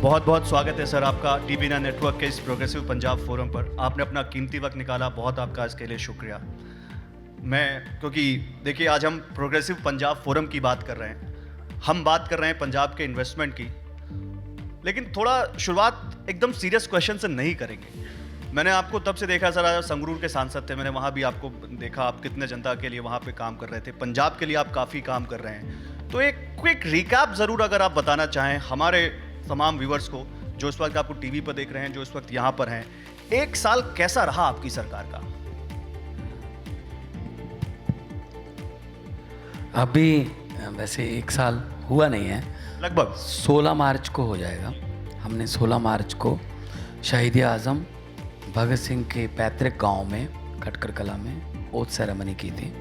बहुत बहुत स्वागत है सर आपका टीवी ना नेटवर्क के इस प्रोग्रेसिव पंजाब फोरम पर। आपने अपना कीमती वक्त निकाला, बहुत आपका इसके लिए शुक्रिया। क्योंकि देखिए आज हम प्रोग्रेसिव पंजाब फोरम की बात कर रहे हैं, हम बात कर रहे हैं पंजाब के इन्वेस्टमेंट की, लेकिन थोड़ा शुरुआत एकदम सीरियस क्वेश्चन से नहीं करेंगे। मैंने आपको तब से देखा सर, आज संगरूर के सांसद थे, मैंने वहाँ भी आपको देखा, आप कितने जनता के लिए वहाँ पे काम कर रहे थे, पंजाब के लिए आप काफ़ी काम कर रहे हैं। तो एक क्विक रिकैप ज़रूर अगर आप बताना चाहें हमारे तमाम व्यूवर्स को जो इस वक्त आपको टीवी पर देख रहे हैं, जो इस वक्त यहाँ पर हैं, एक साल कैसा रहा आपकी सरकार का? अभी वैसे एक साल हुआ नहीं है, लगभग 16 मार्च को हो जाएगा। हमने 16 मार्च को शहीद आज़म भगत सिंह के पैतृक गांव में खटकर कला में ओथ सेरेमनी की थी।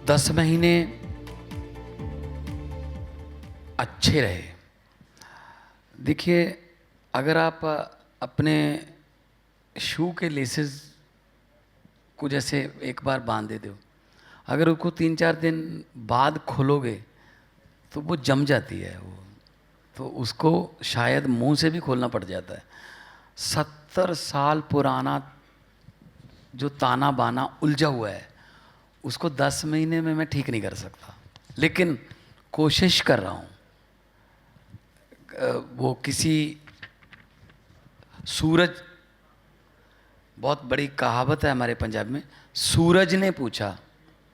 10 महीने अच्छे रहे। देखिए, अगर आप अपने शू के लेसेस को जैसे एक बार बांध देते हो, अगर उसको 3-4 दिन बाद खोलोगे तो वो जम जाती है, वो तो उसको शायद मुंह से भी खोलना पड़ जाता है। 70 साल पुराना जो ताना बाना उलझा हुआ है, उसको 10 महीने में मैं ठीक नहीं कर सकता, लेकिन कोशिश कर रहा हूँ। वो किसी सूरज, बहुत बड़ी कहावत है हमारे पंजाब में, सूरज ने पूछा,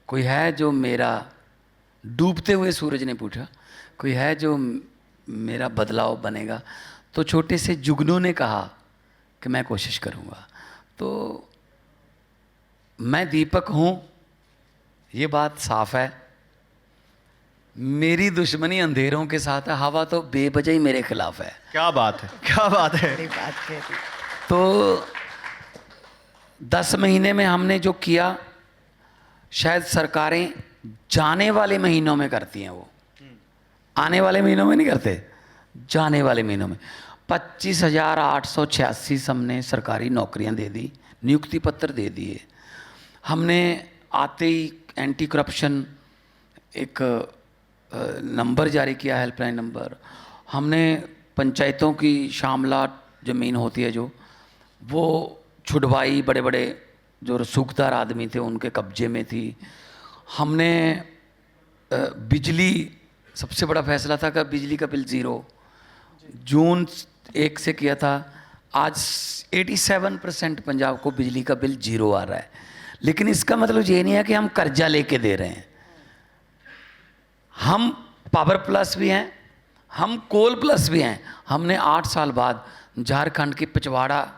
कोई है जो मेरा, डूबते हुए सूरज ने पूछा, कोई है जो मेरा बदलाव बनेगा? तो छोटे से जुगनू ने कहा कि मैं कोशिश करूँगा। तो मैं दीपक हूँ, ये बात साफ है। मेरी दुश्मनी अंधेरों के साथ है, हवा तो बेवजह ही मेरे खिलाफ है। क्या बात है, क्या बात है। तो 10 महीने में हमने जो किया, शायद सरकारें जाने वाले महीनों में करती हैं, वो आने वाले महीनों में नहीं करते, जाने वाले महीनों में 25,886 हमने सरकारी नौकरियां दे दी, नियुक्ति पत्र दे दिए। हमने आते ही एंटी करप्शन एक नंबर जारी किया, हेल्पलाइन नंबर। हमने पंचायतों की शामलात ज़मीन होती है जो, वो छुड़वाई, बड़े बड़े जो रसूखदार आदमी थे उनके कब्जे में थी। हमने बिजली, सबसे बड़ा फैसला था कि बिजली का बिल 0 जून 1 से किया था। आज 87% पंजाब को बिजली का बिल 0 आ रहा है। लेकिन इसका मतलब ये नहीं है कि हम कर्जा लेके दे रहे हैं। हम पावर प्लस भी हैं, हम कोल प्लस भी हैं। हमने 8 साल बाद झारखंड के पिछवाड़ा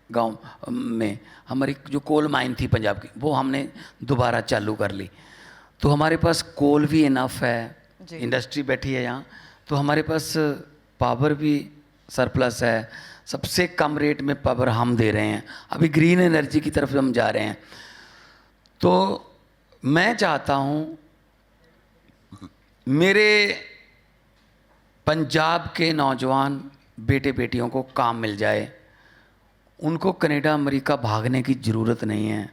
गांव में हमारी जो कोल माइन थी पंजाब की, वो हमने दोबारा चालू कर ली। तो हमारे पास कोल भी इनफ है, इंडस्ट्री बैठी है यहाँ, तो हमारे पास पावर भी सरप्लस है। सबसे कम रेट में पावर हम दे रहे हैं। अभी ग्रीन एनर्जी की तरफ हम जा रहे हैं। तो मैं चाहता हूँ मेरे पंजाब के नौजवान बेटे बेटियों को काम मिल जाए, उनको कनाडा अमेरिका भागने की ज़रूरत नहीं है।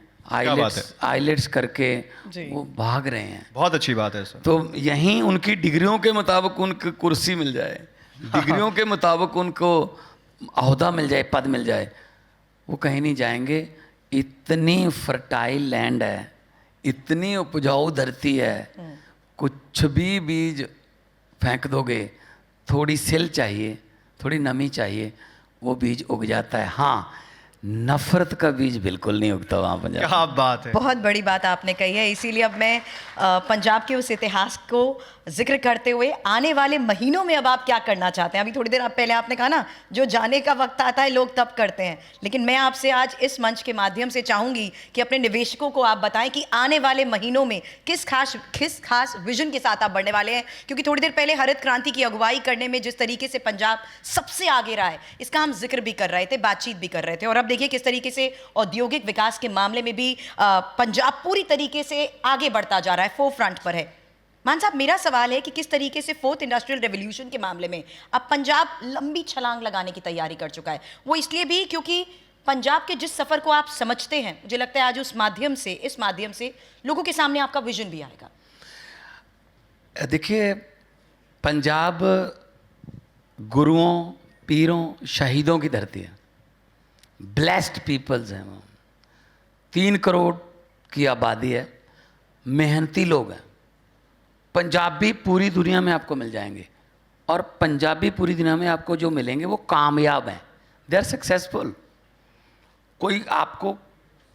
आईलेट्स करके वो भाग रहे हैं। बहुत अच्छी बात है सर। तो यहीं उनकी डिग्रियों के मुताबिक उनको कुर्सी मिल जाए, डिग्रियों के मुताबिक उनको अहदा मिल जाए, पद मिल जाए, वो कहीं नहीं जाएंगे। इतनी फर्टाइल लैंड है, इतनी उपजाऊ धरती है, कुछ भी बीज फेंक दोगे, थोड़ी सिल चाहिए, थोड़ी नमी चाहिए, वो बीज उग जाता है। हाँ, नफरत का बीज बिल्कुल नहीं उगता वहाँ पंजाब। क्या बात है, बहुत बड़ी बात आपने कही है। इसीलिए अब मैं पंजाब के उस इतिहास को जिक्र करते हुए आने वाले महीनों में अब आप क्या करना चाहते हैं। अभी थोड़ी देर पहले आपने कहा ना, जो जाने का वक्त आता है लोग तब करते हैं, लेकिन मैं आपसे आज इस मंच के माध्यम से चाहूंगी कि अपने निवेशकों को आप बताएं कि आने वाले महीनों में किस खास विजन के साथ आप बढ़ने वाले हैं। क्योंकि थोड़ी देर पहले हरित क्रांति की अगुवाई करने में जिस तरीके से पंजाब सबसे आगे रहा है, इसका हम जिक्र भी कर रहे थे, बातचीत भी कर रहे थे। और अब देखिए किस तरीके से औद्योगिक विकास के मामले में भी पंजाब पूरी तरीके से आगे बढ़ता जा रहा है, फोर फ्रंट पर है। मान साहब, मेरा सवाल है कि किस तरीके से फोर्थ इंडस्ट्रियल रेवोल्यूशन के मामले में अब पंजाब लंबी छलांग लगाने की तैयारी कर चुका है। वो इसलिए भी क्योंकि पंजाब के जिस सफर को आप समझते हैं, मुझे लगता है आज इस माध्यम से लोगों के सामने आपका विजन भी आएगा। देखिए, पंजाब गुरुओं, पीरों, शहीदों की धरती है। ब्लेस्ड पीपल्स हैं वो। 3 करोड़ की आबादी है, मेहनती लोग हैं। पंजाबी पूरी दुनिया में आपको मिल जाएंगे, और पंजाबी पूरी दुनिया में आपको जो मिलेंगे वो कामयाब हैं, दे आर सक्सेसफुल। कोई आपको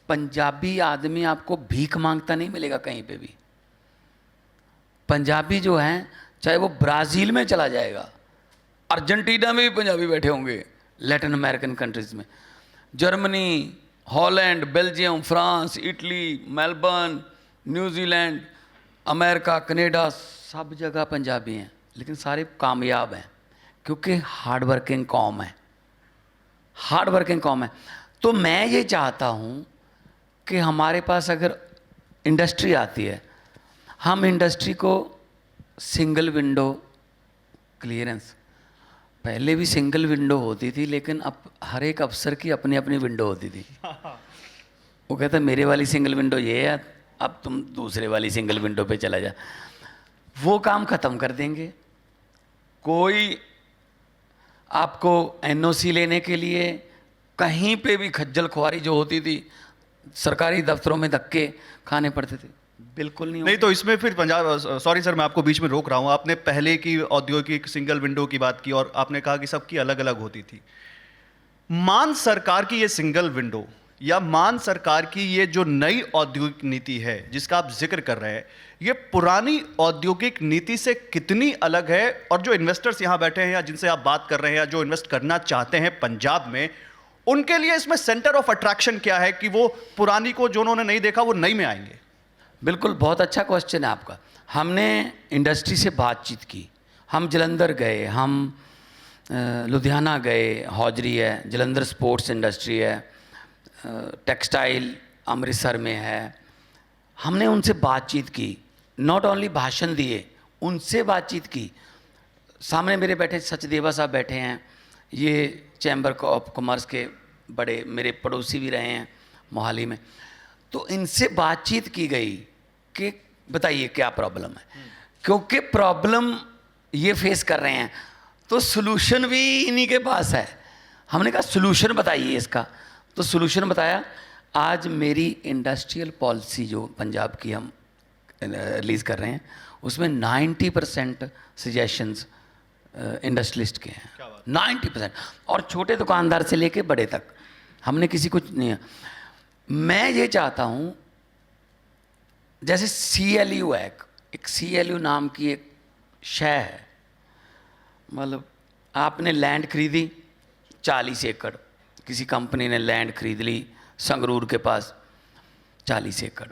पंजाबी आदमी आपको भीख मांगता नहीं मिलेगा कहीं पे भी। पंजाबी जो हैं, चाहे वो ब्राज़ील में चला जाएगा, अर्जेंटीना में भी पंजाबी बैठे होंगे, लैटिन अमेरिकन कंट्रीज़ में, Germany, Holland, Belgium, France, Italy, Melbourne, New Zealand, America, Canada, सब जगह पंजाबी हैं, लेकिन सारे कामयाब हैं क्योंकि हार्ड वर्किंग कौम है, हार्ड वर्किंग कौम है। तो मैं ये चाहता हूँ कि हमारे पास अगर इंडस्ट्री आती है, हम इंडस्ट्री को सिंगल विंडो क्लियरेंस, पहले भी सिंगल विंडो होती थी, लेकिन अब हर एक अफसर की अपनी अपनी विंडो होती थी। वो कहता मेरे वाली सिंगल विंडो ये है, अब तुम दूसरे वाली सिंगल विंडो पे चला जा। वो काम ख़त्म कर देंगे। कोई आपको एनओसी लेने के लिए कहीं पे भी खज्जल खुआरी जो होती थी, सरकारी दफ्तरों में धक्के खाने पड़ते थे, बिल्कुल नहीं। नहीं तो इसमें फिर पंजाब, सॉरी सर मैं आपको बीच में रोक रहा हूँ, आपने पहले की औद्योगिक सिंगल विंडो की बात की और आपने कहा कि सबकी अलग अलग होती थी। मान सरकार की ये सिंगल विंडो या मान सरकार की ये जो नई औद्योगिक नीति है जिसका आप जिक्र कर रहे हैं, ये पुरानी औद्योगिक नीति से कितनी अलग है? और जो इन्वेस्टर्स यहाँ बैठे हैं या जिनसे आप बात कर रहे हैं या जो इन्वेस्ट करना चाहते हैं पंजाब में, उनके लिए इसमें सेंटर ऑफ अट्रैक्शन क्या है कि वो पुरानी को जो उन्होंने नहीं देखा वो नई में आएंगे? बिल्कुल, बहुत अच्छा क्वेश्चन है आपका। हमने इंडस्ट्री से बातचीत की, हम जलंधर गए, हम लुधियाना गए, हौजरी है, जलंधर स्पोर्ट्स इंडस्ट्री है, टेक्सटाइल अमृतसर में है। हमने उनसे बातचीत की, नॉट ओनली भाषण दिए, उनसे बातचीत की। सामने मेरे बैठे सचदेवा साहब बैठे हैं, ये चैम्बर ऑफ कॉमर्स के बड़े मेरे पड़ोसी भी रहे हैं मोहाली में। तो इनसे बातचीत की गई कि बताइए क्या प्रॉब्लम है, क्योंकि प्रॉब्लम ये फेस कर रहे हैं तो सॉल्यूशन भी इन्हीं के पास है। हमने कहा सॉल्यूशन बताइए इसका, तो सॉल्यूशन बताया। आज मेरी इंडस्ट्रियल पॉलिसी जो पंजाब की हम रिलीज़ कर रहे हैं, उसमें 90% सजेशंस इंडस्ट्रियलिस्ट के हैं, 90%, और छोटे दुकानदार से लेके बड़े तक, हमने किसी कुछ नहीं है। मैं ये चाहता हूँ जैसे CLU है, एक CLU नाम की एक शय है, मतलब आपने लैंड खरीदी 40 एकड़, किसी कंपनी ने लैंड खरीद ली संगरूर के पास 40 एकड़।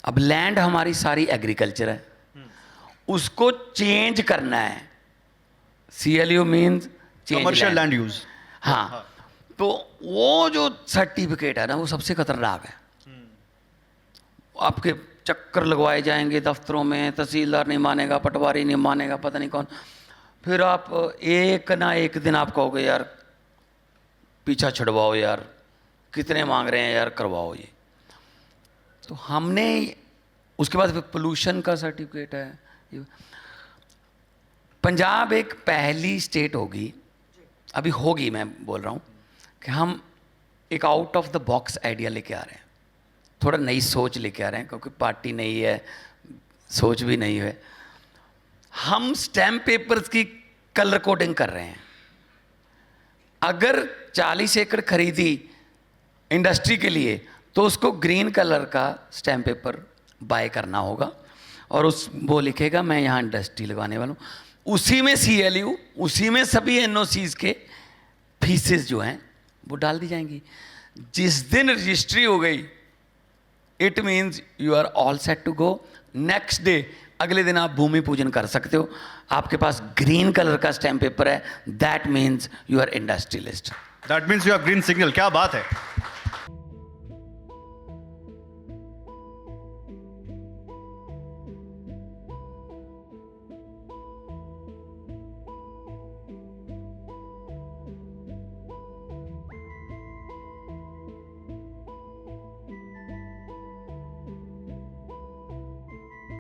अब लैंड हमारी सारी एग्रीकल्चर है, उसको चेंज करना है। CLU means commercial land use. हाँ, तो वो जो सर्टिफिकेट है ना, वो सबसे खतरनाक है। आपके चक्कर लगवाए जाएंगे दफ्तरों में, तहसीलदार नहीं मानेगा, पटवारी नहीं मानेगा, पता नहीं कौन। फिर आप एक ना एक दिन आप कहोगे यार पीछा छुड़वाओ यार, कितने मांग रहे हैं यार, करवाओ ये। तो हमने उसके बाद फिर पोल्यूशन का सर्टिफिकेट है। पंजाब एक पहली स्टेट होगी, अभी होगी, मैं बोल रहा हूँ कि हम एक out of the box idea लेके आ रहे हैं, थोड़ा नई सोच लेके आ रहे हैं, क्योंकि पार्टी नई है, सोच भी नई है। हम स्टैम्प पेपर्स की कलर कोडिंग कर रहे हैं। अगर 40 एकड़ खरीदी इंडस्ट्री के लिए, तो उसको ग्रीन कलर का स्टैम्प पेपर बाय करना होगा, और वो लिखेगा मैं यहाँ इंडस्ट्री लगाने वाला हूँ। उसी में CLU, उसी में सभी NOCs के फीसेस जो हैं वो डाल दी जाएंगी। जिस दिन रजिस्ट्री हो गई, it means you are all set to go. Next day, अगले दिन आप भूमि पूजन कर सकते हो, आपके पास ग्रीन कलर का स्टैम्प पेपर है, that means you are industrialist, that means you are green signal. क्या बात है।